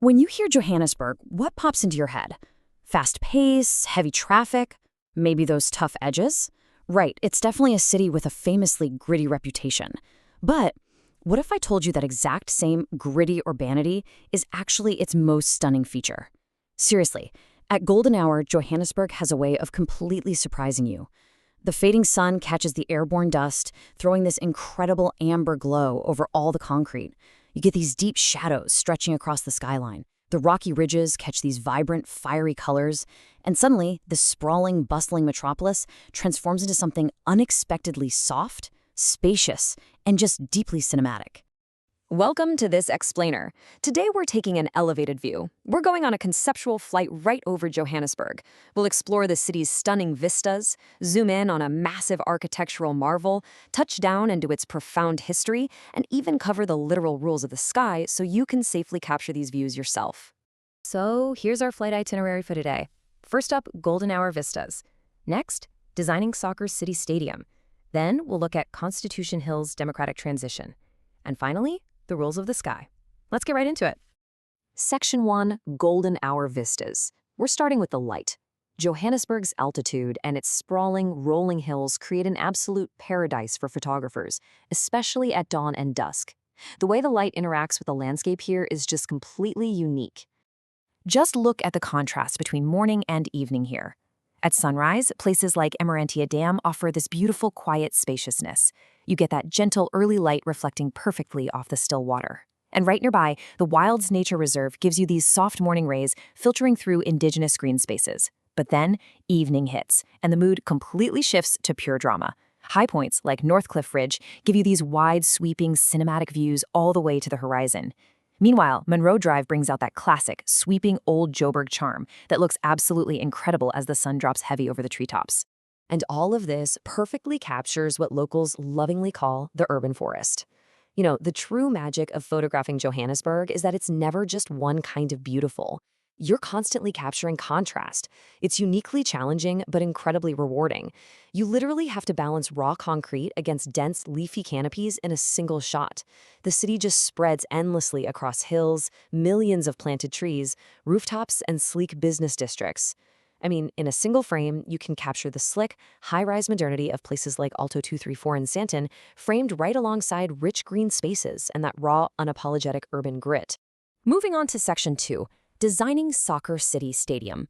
When you hear Johannesburg, what pops into your head? Fast pace, heavy traffic, maybe those tough edges? Right, it's definitely a city with a famously gritty reputation. But what if I told you that exact same gritty urbanity is actually its most stunning feature? Seriously, at golden hour, Johannesburg has a way of completely surprising you. The fading sun catches the airborne dust, throwing this incredible amber glow over all the concrete. You get these deep shadows stretching across the skyline. The rocky ridges catch these vibrant, fiery colors, and suddenly, the sprawling, bustling metropolis transforms into something unexpectedly soft, spacious, and just deeply cinematic. Welcome to this explainer. Today we're taking an elevated view. We're going on a conceptual flight right over Johannesburg. We'll explore the city's stunning vistas, zoom in on a massive architectural marvel, touch down into its profound history, and even cover the literal rules of the sky so you can safely capture these views yourself. So here's our flight itinerary for today. First up, golden hour vistas. Next, designing Soccer City Stadium. Then we'll look at Constitution Hill's democratic transition. And finally, the rules of the sky. Let's get right into it. Section 1, Golden Hour Vistas. We're starting with the light. Johannesburg's altitude and its sprawling, rolling hills create an absolute paradise for photographers, especially at dawn and dusk. The way the light interacts with the landscape here is just completely unique. Just look at the contrast between morning and evening here. At sunrise, places like Emarantia Dam offer this beautiful, quiet spaciousness. You get that gentle early light reflecting perfectly off the still water. And right nearby, the Wilds Nature Reserve gives you these soft morning rays filtering through indigenous green spaces. But then, evening hits, and the mood completely shifts to pure drama. High points like Northcliffe Ridge give you these wide, sweeping, cinematic views all the way to the horizon. Meanwhile, Monroe Drive brings out that classic, sweeping old Joburg charm that looks absolutely incredible as the sun drops heavy over the treetops. And all of this perfectly captures what locals lovingly call the urban forest. You know, the true magic of photographing Johannesburg is that it's never just one kind of beautiful. You're constantly capturing contrast. It's uniquely challenging, but incredibly rewarding. You literally have to balance raw concrete against dense, leafy canopies in a single shot. The city just spreads endlessly across hills, millions of planted trees, rooftops, and sleek business districts. I mean, in a single frame, you can capture the slick, high-rise modernity of places like Alto 234 and Sandton, framed right alongside rich green spaces and that raw, unapologetic urban grit. Moving on to Section 2, designing Soccer City Stadium.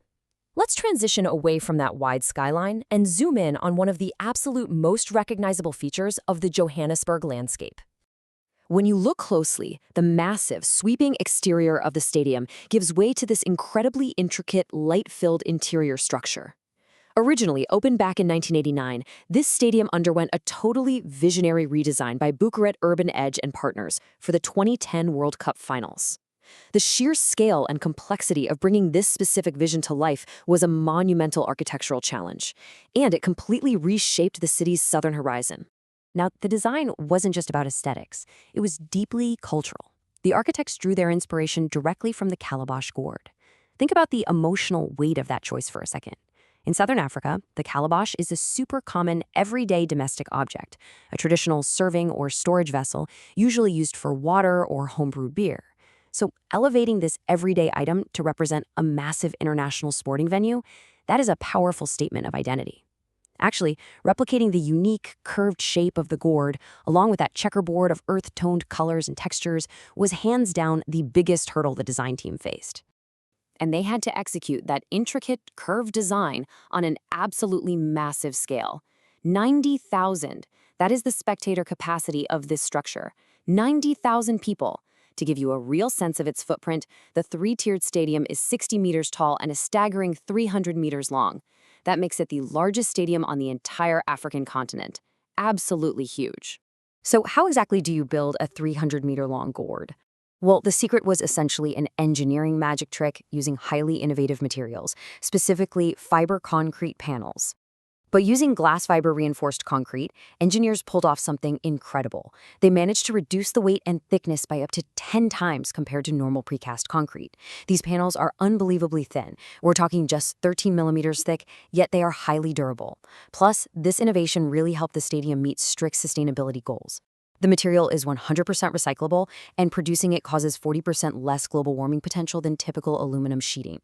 Let's transition away from that wide skyline and zoom in on one of the absolute most recognizable features of the Johannesburg landscape. When you look closely, the massive, sweeping exterior of the stadium gives way to this incredibly intricate, light-filled interior structure. Originally opened back in 1989, this stadium underwent a totally visionary redesign by Bucharest Urban Edge and Partners for the 2010 World Cup Finals. The sheer scale and complexity of bringing this specific vision to life was a monumental architectural challenge, and it completely reshaped the city's southern horizon. Now, the design wasn't just about aesthetics. It was deeply cultural. The architects drew their inspiration directly from the calabash gourd. Think about the emotional weight of that choice for a second. In southern Africa, the calabash is a super common, everyday domestic object, a traditional serving or storage vessel usually used for water or homebrewed beer. So elevating this everyday item to represent a massive international sporting venue, that is a powerful statement of identity. Actually, replicating the unique, curved shape of the gourd, along with that checkerboard of earth-toned colors and textures, was hands down the biggest hurdle the design team faced. And they had to execute that intricate, curved design on an absolutely massive scale. 90,000, that is the spectator capacity of this structure. 90,000 people. To give you a real sense of its footprint, the three-tiered stadium is 60 meters tall and a staggering 300 meters long. That makes it the largest stadium on the entire African continent. Absolutely huge. So how exactly do you build a 300-meter-long gourd? Well, the secret was essentially an engineering magic trick using highly innovative materials, specifically fiber concrete panels. But using glass fiber reinforced concrete, engineers pulled off something incredible. They managed to reduce the weight and thickness by up to 10 times compared to normal precast concrete. These panels are unbelievably thin. We're talking just 13 millimeters thick, yet they are highly durable. Plus, this innovation really helped the stadium meet strict sustainability goals. The material is 100% recyclable, and producing it causes 40% less global warming potential than typical aluminum sheeting.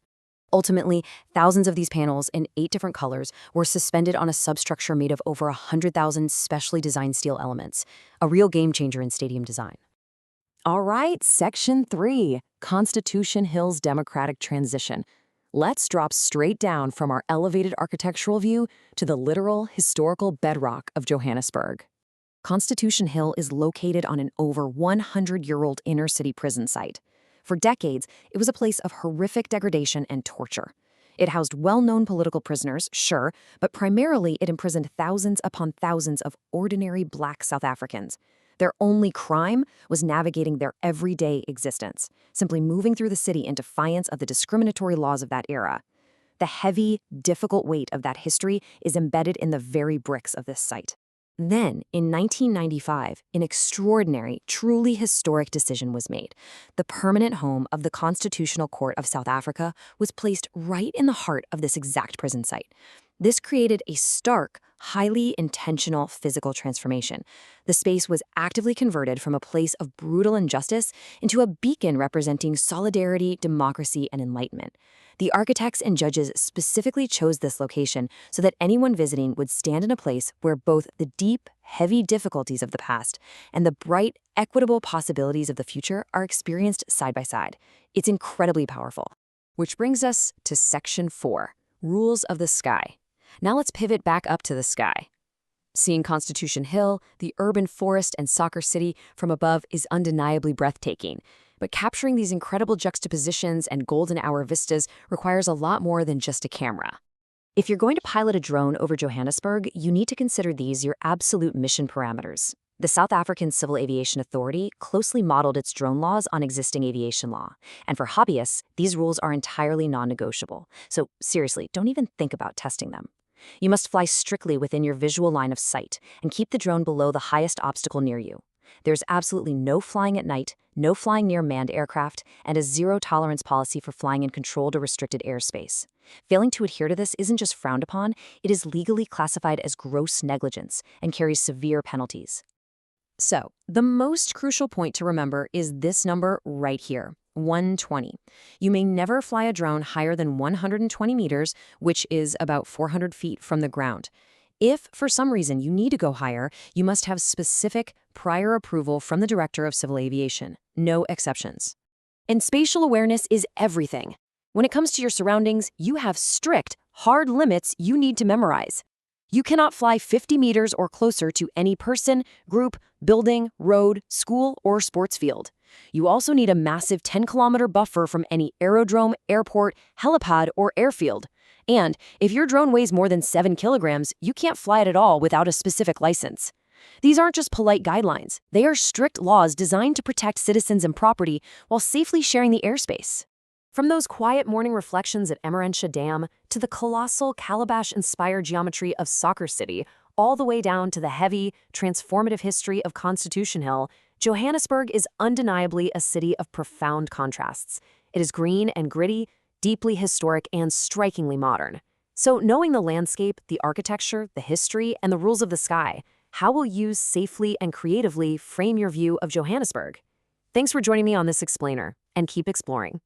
Ultimately, thousands of these panels in 8 different colors were suspended on a substructure made of over 100,000 specially designed steel elements, a real game changer in stadium design. All right, Section 3, Constitution Hill's Democratic Transition. Let's drop straight down from our elevated architectural view to the literal historical bedrock of Johannesburg. Constitution Hill is located on an over 100-year-old inner-city prison site. For decades, it was a place of horrific degradation and torture. It housed well-known political prisoners, sure, but primarily it imprisoned thousands upon thousands of ordinary Black South Africans. Their only crime was navigating their everyday existence, simply moving through the city in defiance of the discriminatory laws of that era. The heavy, difficult weight of that history is embedded in the very bricks of this site. Then, in 1995, an extraordinary, truly historic decision was made. The permanent home of the Constitutional Court of South Africa was placed right in the heart of this exact prison site. This created a stark, highly intentional physical transformation. The space was actively converted from a place of brutal injustice into a beacon representing solidarity, democracy, and enlightenment. The architects and judges specifically chose this location so that anyone visiting would stand in a place where both the deep, heavy difficulties of the past and the bright, equitable possibilities of the future are experienced side by side. It's incredibly powerful. Which brings us to Section 4, Rules of the Sky. Now let's pivot back up to the sky. Seeing Constitution Hill, the urban forest and soccer city from above is undeniably breathtaking. But capturing these incredible juxtapositions and golden hour vistas requires a lot more than just a camera. If you're going to pilot a drone over Johannesburg, you need to consider these your absolute mission parameters. The South African Civil Aviation Authority closely modeled its drone laws on existing aviation law. And for hobbyists, these rules are entirely non-negotiable. So seriously, don't even think about testing them. You must fly strictly within your visual line of sight and keep the drone below the highest obstacle near you. There's absolutely no flying at night, no flying near manned aircraft, and a zero-tolerance policy for flying in controlled or restricted airspace. Failing to adhere to this isn't just frowned upon, it is legally classified as gross negligence and carries severe penalties. So, the most crucial point to remember is this number right here, 120. You may never fly a drone higher than 120 meters, which is about 400 feet from the ground. If, for some reason, you need to go higher, you must have specific, prior approval from the Director of Civil Aviation. No exceptions. And spatial awareness is everything. When it comes to your surroundings, you have strict, hard limits you need to memorize. You cannot fly 50 meters or closer to any person, group, building, road, school, or sports field. You also need a massive 10-kilometer buffer from any aerodrome, airport, helipad, or airfield. And if your drone weighs more than 7 kilograms, you can't fly it at all without a specific license. These aren't just polite guidelines. They are strict laws designed to protect citizens and property while safely sharing the airspace. From those quiet morning reflections at Emerentia Dam to the colossal calabash-inspired geometry of Soccer City, all the way down to the heavy, transformative history of Constitution Hill, Johannesburg is undeniably a city of profound contrasts. It is green and gritty, deeply historic, and strikingly modern. So knowing the landscape, the architecture, the history, and the rules of the sky, how will you safely and creatively frame your view of Johannesburg? Thanks for joining me on this explainer, and keep exploring.